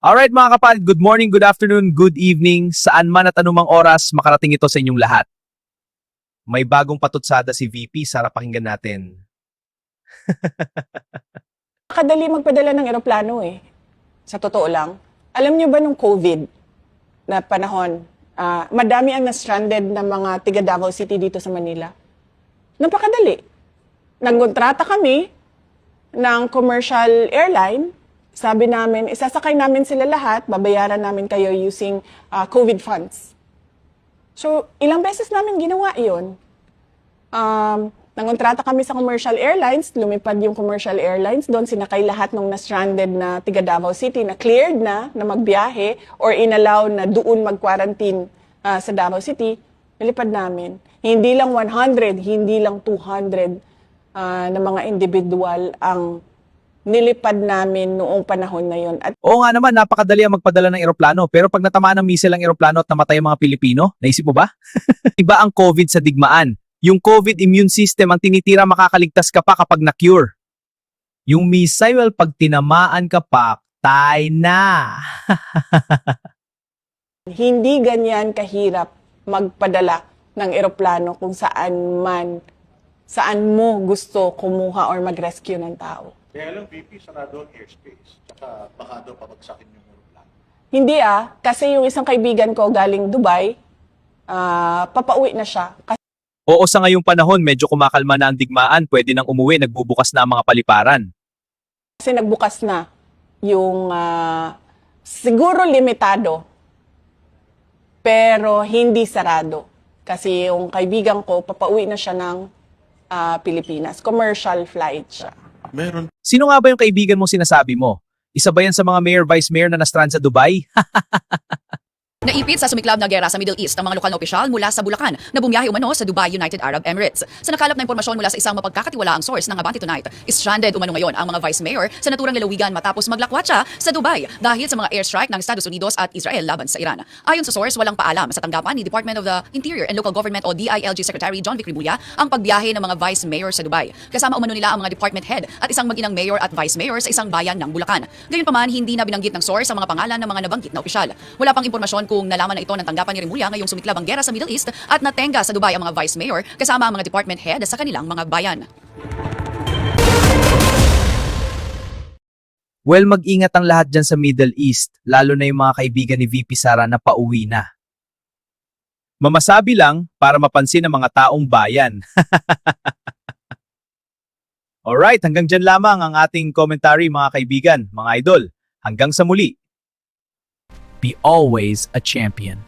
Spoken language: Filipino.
Alright mga kapatid, good morning, good afternoon, good evening, saan man at anumang oras makarating ito sa inyong lahat. May bagong patutsada si VP, sarap pakinggan natin. Kadali magpadala ng eroplano eh. Sa totoo lang. Alam niyo ba nung COVID na panahon, madami ang na-stranded na mga tiga Davao City dito sa Manila. Napakadali. Nagkontrata kami ng commercial airline. Sabi namin, isasakay namin sila lahat, babayaran namin kayo using COVID funds. So, ilang beses namin ginawa yun. Nangontrata kami sa commercial airlines, lumipad yung commercial airlines, doon sinakay lahat ng na-stranded na tiga Davao City na cleared na magbiyahe or inallow na doon mag-quarantine sa Davao City, nilipad namin. Hindi lang 100, hindi lang 200 na mga individual ang nilipad namin noong panahon na yon. At Oo nga naman, napakadali ang magpadala ng eroplano, pero pag natamaan ng missile ang eroplano at namatay ang mga Pilipino, naisip mo ba? Iba ang COVID sa digmaan. Yung COVID immune system ang tinitira, makakaligtas ka pa kapag na-cure. Yung missile, pag tinamaan ka pa, tay na. hindi ganyan kahirap magpadala ng eroplano kung saan mo gusto kumuha or mag-rescue ng tao. Kaya lang, VP, sarado ang airspace. Tsaka baka daw pabagsakin yung aeroplano. Hindi kasi yung isang kaibigan ko galing Dubai, papauwi na siya. Oo, sa ngayong panahon, medyo kumakalma na ang digmaan, pwede nang umuwi, nagbubukas na ang mga paliparan. Kasi nagbukas na yung siguro limitado, pero hindi sarado. Kasi yung kaibigan ko, papauwi na siya ng Pilipinas. Commercial flight siya. Meron. Sino nga ba yung kaibigan mong sinasabi mo? Isa ba yan sa mga mayor, vice mayor na na-strand sa Dubai? Naipit sa sumiklab na gera sa Middle East ang mga lokal na opisyal mula sa Bulacan na bumiyahe umano sa Dubai, United Arab Emirates. Sa nakalap na impormasyon mula sa isang mapagkakatiwalaang source ng Abante Tonight, stranded umano ngayon ang mga vice mayor sa naturang lalawigan matapos maglakwatsa sa Dubai dahil sa mga airstrike ng Estados Unidos at Israel laban sa Iran. Ayon sa source, walang paalam sa tanggapan ni Department of the Interior and Local Government o DILG Secretary John Vic Rimulya ang pagbiyahe ng mga vice mayor sa Dubai. Kasama umano nila ang mga department head at isang mag-inang mayor at vice mayor sa isang bayan ng Bulacan. Gayunpaman, hindi na binanggit ng source ang mga pangalan ng mga nabanggit na opisyal. Wala pang impormasyon kung nalaman na ito ng tanggapan ni Rimulya ngayong sumiklab ang gera sa Middle East at natenga sa Dubai ang mga vice mayor kasama ang mga department head sa kanilang mga bayan. Well, mag-ingat ang lahat dyan sa Middle East, lalo na yung mga kaibigan ni VP Sara na pauwi na. Mamasabi lang para mapansin ang mga taong bayan. Alright, hanggang dyan lamang ang ating commentary mga kaibigan, mga idol. Hanggang sa muli. Be always a champion.